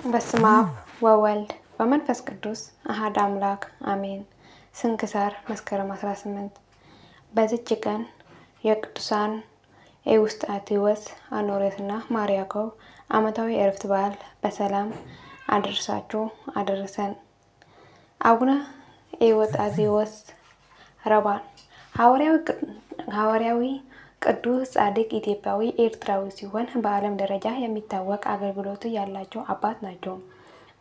በስመ አብ ወወልድ ወመንፈስ ቅዱስ አሐዱ አምላክ አሜን። ስንክሳር መስከረም 18 በዚች ቀን የቅዱሳን ኤዎስጣቴዎስ፣ አኖሬዎስና ማር ያዕቆብ ዓመታዊ የዕረፍት በዓል በሰላም አደረሳችሁ አደረሰን። አቡነ ኤዎስጣቴዎስ ረባን ሐዋርያዊ ቅዱስ ጻድቅ ኢትዮጵያዊ ኤርትራዊ ሲሆን በዓለም ደረጃ የሚታወቅ አገልግሎት ያላቸው አባት ናቸው።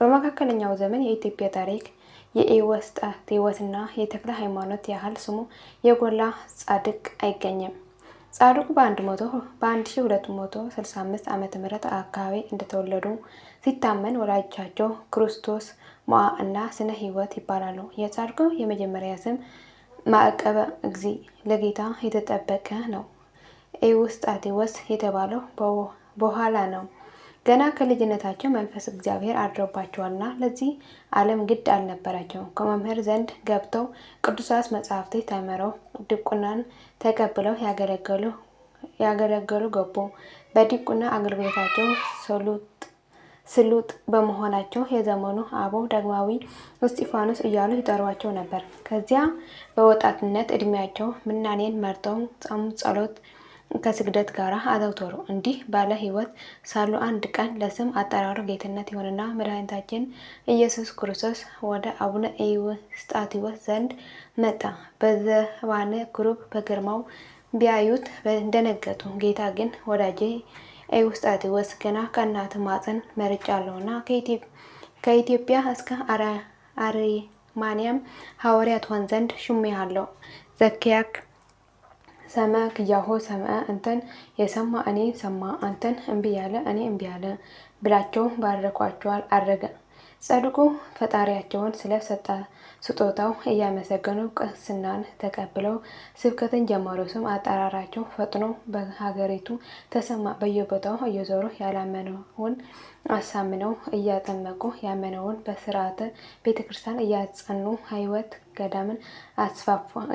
በመካከለኛው ዘመን የኢትዮጵያ ታሪክ የኤዎስጣቴዎስና የተክለ ሃይማኖት ያህል ስሙ የጎላ ጻድቅ አይገኝም። ጻድቁ በ1265 ዓመተ ምህረት አካባቢ እንደተወለዱ ሲታመን ወላጆቻቸው ክርስቶስ ሞዐ እና ስነ ሕይወት ይባላሉ። የጻድቁ የመጀመሪያ ስም ማዕቀበ እግዚእ ለጌታ የተጠበቀ ነው። ኤዎስጣቴዎስ የተባለው በኋላ ነው። ገና ከልጅነታቸው መንፈስ እግዚአብሔር አድሮባቸዋልና ለዚህ ዓለም ግድ አልነበራቸውም። ከመምህር ዘንድ ገብተው ቅዱሳት መጻሕፍት ተምረው ዲቁናን ተቀብለው ያገለገሉ ገቡ። በዲቁና አገልግሎታቸው ስሉጥ በመሆናቸው የዘመኑ አበው ዳግማዊ እስጢፋኖስ እያሉ ይጠሯቸው ነበር። ከዚያ በወጣትነት ዕድሜያቸው ምናኔን መርጠው ጾም፣ ጸሎት ከስግደት ጋር አዘውተሩ። እንዲህ ባለ ሕይወት ሳሉ አንድ ቀን ለስም አጠራሩ ጌትነት የሆነና መድኃኒታችን ኢየሱስ ክርስቶስ ወደ አቡነ ኤዎስጣቴዎስ ዘንድ መጣ። በዘባነ ክሩብ በግርማው ቢያዩት ደነገጡ። ጌታ ግን ወዳጄ ኤዎስጣቴዎስ ገና ከእናት ማፀን መርጫለሁና ከኢትዮጵያ እስከ አርማንያም ሐዋርያ ትሆን ዘንድ ሹሜሃለሁ። ዘኪያክ ሰምዐ ኪያሆ ሰምዐ አንተን የሰማ እኔ ሰማ አንተን እምቢ ያለ እኔ እምቢ አለ ብላቸው ባርኳቸው አረገ። ጻድቁ ፈጣሪያቸውን ስለ ስጦታው እያመሰገኑ ቅስናን ተቀብለው ስብከትን ጀመሩ። ስም አጠራራቸው ፈጥኖ በሀገሪቱ ተሰማ። በየቦታው እየዞሩ ያላመነውን አሳምነው እያጠመቁ ያመነውን በስርዓተ ቤተክርስቲያን እያጸኑ ሕይወት ገዳምን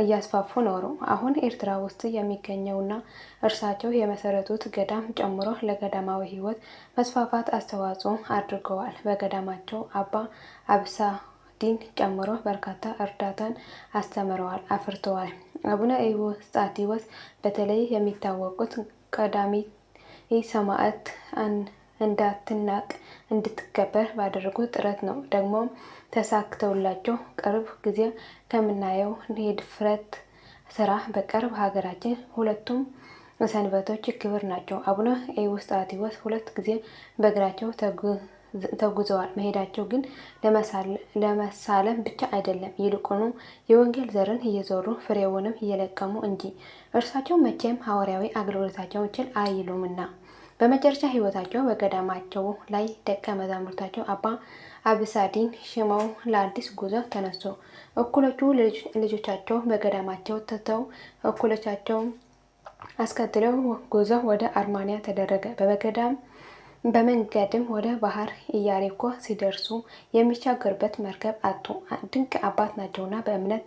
እያስፋፉ ኖሩ። አሁን ኤርትራ ውስጥ የሚገኘውና እርሳቸው የመሰረቱት ገዳም ጨምሮ ለገዳማዊ ሕይወት መስፋፋት አስተዋጽኦ አድርገዋል። በገዳማቸው አባ አብሳዲን ጨምሮ በርካታ እርዳታን አስተምረዋል፣ አፍርተዋል። አቡነ ኤዎስጣቴዎስ በተለይ የሚታወቁት ቀዳሚት ሰማዕት እንዳትናቅ እንድትከበር ባደረጉት ጥረት ነው። ደግሞም ተሳክተውላቸው ቅርብ ጊዜ ከምናየው የድፍረት ስራ በቀር በሀገራችን ሁለቱም ሰንበቶች ክብር ናቸው። አቡነ ኤዎስጣቴዎስ 2 ጊዜ በእግራቸው ተጉዘዋል። መሄዳቸው ግን ለመሳለም ብቻ አይደለም፣ ይልቁኑ የወንጌል ዘርን እየዘሩ ፍሬውንም እየለቀሙ እንጂ። እርሳቸው መቼም ሐዋርያዊ አገልግሎታቸውን ችል አይሉምና በመጨረሻ ሕይወታቸው በገዳማቸው ላይ ደቀ መዛሙርታቸው አባ አብሳዲን ሽመው ለአዲስ ጉዞ ተነሱ። እኩሎቹ ልጆቻቸው በገዳማቸው ትተው እኩሎቻቸው አስከትለው ጉዞ ወደ አርማንያ ተደረገ። በመንገድም ወደ ባህር ኢያሪኮ ሲደርሱ የሚሻገሩበት መርከብ አጡ። ድንቅ አባት ናቸውና በእምነት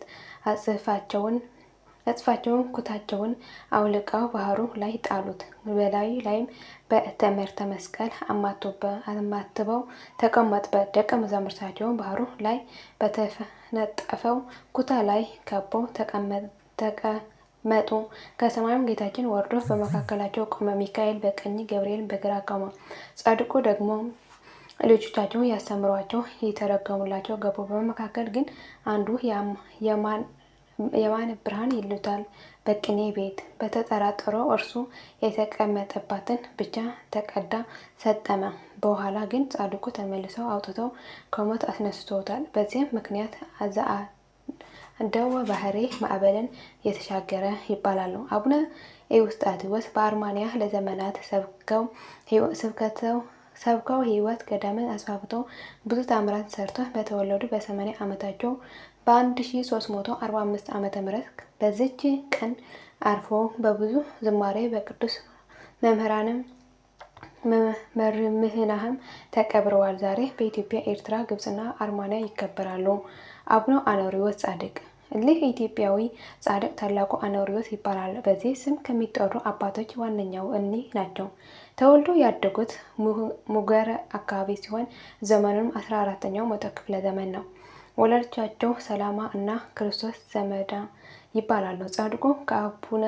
አጽፋቸውን ኩታቸውን አውልቀው ባህሩ ላይ ጣሉት። በላዩ ላይም በትዕምርተ መስቀል አማትበው ተቀመጡበት። ደቀ መዛሙርታቸው ባህሩ ላይ በተነጠፈው ኩታ ላይ ከበው ተቀመጡ። ከሰማይም ጌታችን ወርዶ በመካከላቸው ቆመ። ሚካኤል በቀኝ ገብርኤል በግራ ቆመ። ጻድቁ ደግሞ ልጆቻቸው ያስተምሯቸው የተረጎሙላቸው ገቡ። በመካከል ግን አንዱ የማነ ብርሃን ይሉታል በቅኔ ቤት በተጠራጠረው እርሱ የተቀመጠባትን ብቻ ተቀዳ ሰጠመ። በኋላ ግን ጻድቁ ተመልሰው አውጥተው ከሞት አስነስተውታል። በዚህም ምክንያት ደወ ባህሬ ማዕበልን የተሻገረ ይባላሉ። አቡነ ኤዎስጣቴዎስ በአርማንያ ለዘመናት ሰብከው ሕይወት ገዳምን አስፋፍተው ብዙ ታምራት ሰርተው በተወለዱ በ80 ዓመታቸው በ1345 ዓመተ ምህረት በዚች ቀን አርፎ በብዙ ዝማሬ በቅዱስ መምህራንም ተቀብረዋል። ዛሬ በኢትዮጵያ፣ ኤርትራ፣ ግብጽና አርማንያ ይከበራሉ። አቡነ አኖሬዎስ ጻድቅ እሊህ ኢትዮጵያዊ ጻድቅ ታላቁ አኖሪዎስ ይባላል። በዚህ ስም ከሚጠሩ አባቶች ዋነኛው እኒህ ናቸው። ተወልዶ ያደጉት ሙገር አካባቢ ሲሆን ዘመኑም 14ኛው መቶ ክፍለ ዘመን ነው። ወላጆቻቸው ሰላማ እና ክርስቶስ ዘመዳ ይባላሉ። ጻድቁ ከአቡነ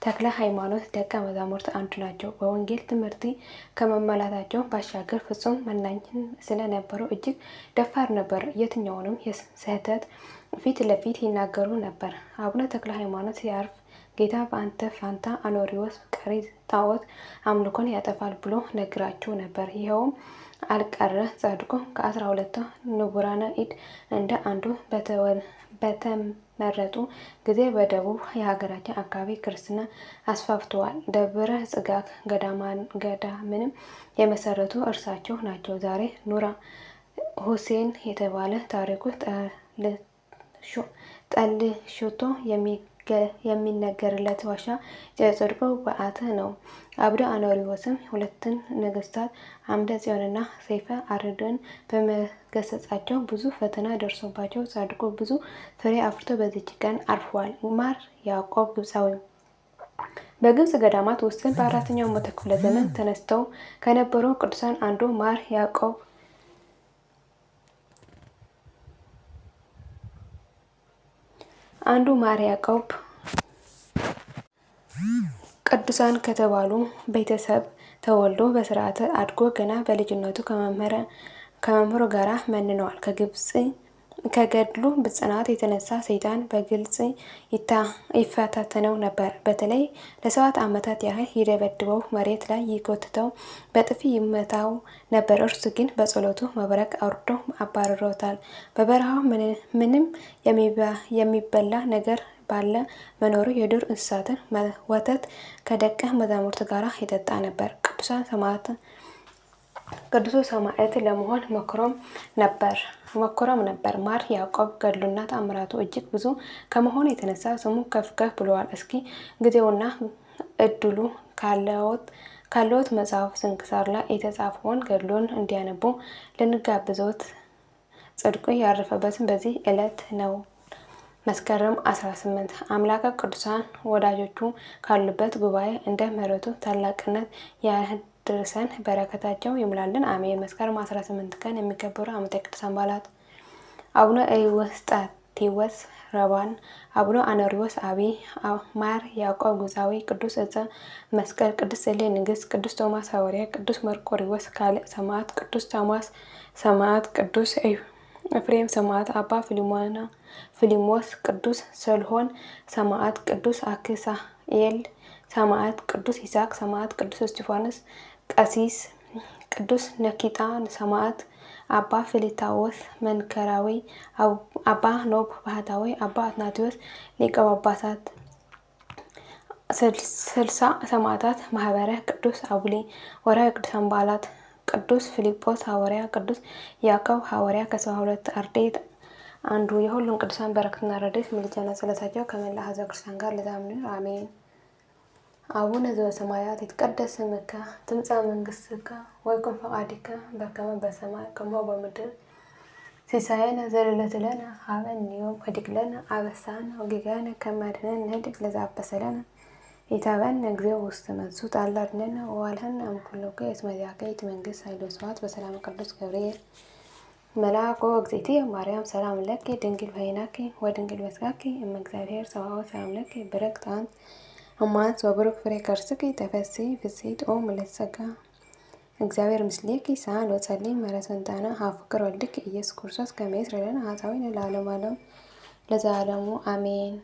ተክለ ሃይማኖት ደቀ መዛሙርት አንዱ ናቸው። በወንጌል ትምህርት ከመመላታቸው ባሻገር ፍጹም መናኝ ስለነበሩ እጅግ ደፋር ነበር። የትኛውንም ስህተት ፊት ለፊት ይናገሩ ነበር። አቡነ ተክለ ሃይማኖት ሲያርፍ ጌታ በአንተ ፋንታ አኖሪዎስ ቀሪ ጣዖት አምልኮን ያጠፋል ብሎ ነግራቸው ነበር። ይኸውም አልቀረ። ጻድቁ ከ12 ንቡራነ እድ እንደ አንዱ በተመረጡ ጊዜ በደቡብ የሀገራችን አካባቢ ክርስትና አስፋፍተዋል። ደብረ ጽጋት ገዳምንም የመሰረቱ እርሳቸው ናቸው። ዛሬ ኑራ ሁሴን የተባለ ታሪኩ ጠልሾቶ የሚነገርለት ዋሻ የጻድቁ በዓት ነው። አቡነ አኖሪዎስም ሁለቱን ነገስታት አምደ ጽዮንና ሰይፈ አርድን በመገሰጻቸው ብዙ ፈተና ደርሶባቸው ጻድቁ ብዙ ፍሬ አፍርቶ በዚች ቀን አርፈዋል። ማር ያዕቆብ ግብፃዊ በግብፅ ገዳማት ውስጥ በ4ኛው መቶ ክፍለ ዘመን ተነስተው ከነበሩ ቅዱሳን አንዱ ማር ያዕቆብ ቅዱሳን ከተባሉ ቤተሰብ ተወልዶ በስርዓተ አድጎ ገና በልጅነቱ ከመምህሩ ጋር መንነዋል። ከገድሉ ጽናት የተነሳ ሰይጣን በግልጽ ይፈታተነው ነበር። በተለይ ለ7 ዓመታት ያህል ይደበድበው፣ መሬት ላይ ይጎትተው፣ በጥፊ ይመታው ነበር። እርሱ ግን በጸሎቱ መብረቅ አውርዶ አባርሮታል። በበረሃው ምንም የሚበላ ነገር ባለ መኖሩ የዱር እንስሳትን ወተት ከደቀ መዛሙርት ጋር ይጠጣ ነበር። ቅዱስ ሰማዕት ለመሆን ሞክሮም ነበር። ማር ያዕቆብ ገድሉና ተአምራቱ እጅግ ብዙ ከመሆኑ የተነሳ ስሙ ከፍ ብሏል። እስኪ ጊዜውና እድሉ ካለዎት መጽሐፍ ስንክሳር ላይ የተጻፈውን ገድሉን እንዲያነቡ ልንጋብዞት። ጻድቁ ያረፈበትን በዚህ ዕለት ነው። መስከረም 18 አምላከ ቅዱሳን ወዳጆቹ ካሉበት ጉባኤ እንደ ምሕረቱ ታላቅነት ያድርሰን፣ በረከታቸው ይሙላልን፣ አሜን። መስከረም 18 ቀን የሚከበሩ ዓመታዊ ቅዱሳን በዓላት አቡነ ኤዎስጣቴዎስ ረባን፣ አቡነ አኖሪዎስ አቢይ፣ ማር ያዕቆብ ግብፃዊ፣ ቅዱስ ዕፀ መስቀል፣ ቅድስት እሌኒ ንግሥት፣ ቅዱስ ቶማስ ሐዋርያ፣ ቅዱስ መርቆሬዎስ ካልዕ ሰማዕት፣ ቅዱስ ቶማስ ሰማዕት፣ ቅዱስ ኤፍሬም ሰማዕት፣ አባ ፊሊሞስ፣ ቅዱስ ሰልሆን ሰማዕት፣ ቅዱስ አክሳኤል ሰማዕት፣ ቅዱስ ይስሐቅ ሰማዕት፣ ቅዱስ እስጢፋኖስ ቀሲስ፣ ቅዱስ ነኪጣ ሰማዕት፣ አባ ፊልታዎስ መንከራዊ፣ አባ ኖብ ባህታዊ፣ አባ አትናቴዎስ ሊቀ ጳጳሳት። 60 ሰማዕታት ማህበረ ቅዱስ አቡሊ። ወርኃዊ ቅዱሳን በዓላት ቅዱስ ፊልጶስ ሐዋርያ፣ ቅዱስ ያዕቆብ ሐዋርያ ከ72 አርድእት አንዱ። የሁሉም ቅዱሳን በረከትና ረድኤት ምልጃና ጸሎታቸው ከመላ ሕዝበ ክርስቲያን ጋር ለዘላለሙ አሜን። አቡነ ዘበሰማያት ይትቀደስ ስምከ ትምጻእ መንግሥትከ ወይኩን ፈቃድከ በከመ በሰማይ ከማሁ በምድር ሲሳየነ ዘለለዕለትነ ሀበነ ዮም ወኅድግ ለነ አበሳነ ወጌጋየነ ከመ ንሕነኒ ንኅድግ ለዘአበሰለነ ኢታብአነ እግዚኦ ውስተ መንሱት አላ አድኅነነ ወባልሐነ እምኩሉ እስመ ዚአከ ይእቲ መንግሥት ኃይል ወስብሐት በሰላም ቅዱስ ገብርኤል መልአኮ እግዝእትየ ማርያም ሰላም ለኪ ድንግል በኅሊናኪ ወድንግል በሥጋኪ እመ እግዚአብሔር ጸባኦት ሰላም ለኪ ብርክት አንቲ እማንት ወብሩክ ፍሬ ከርሥኪ ተፈሥሒ ፍሥሕት ኦ ምልዕተ ጸጋ እግዚአብሔር ምስሌኪ ሳህል ወጸልይ ምሕረት ወንጣነ ሀፍቅር ወልድኪ ኢየሱስ ክርስቶስ ከመ ይስረይ ለነ ኃጣውኢነ ለዓለመ ዓለም ለዘላለሙ አሜን።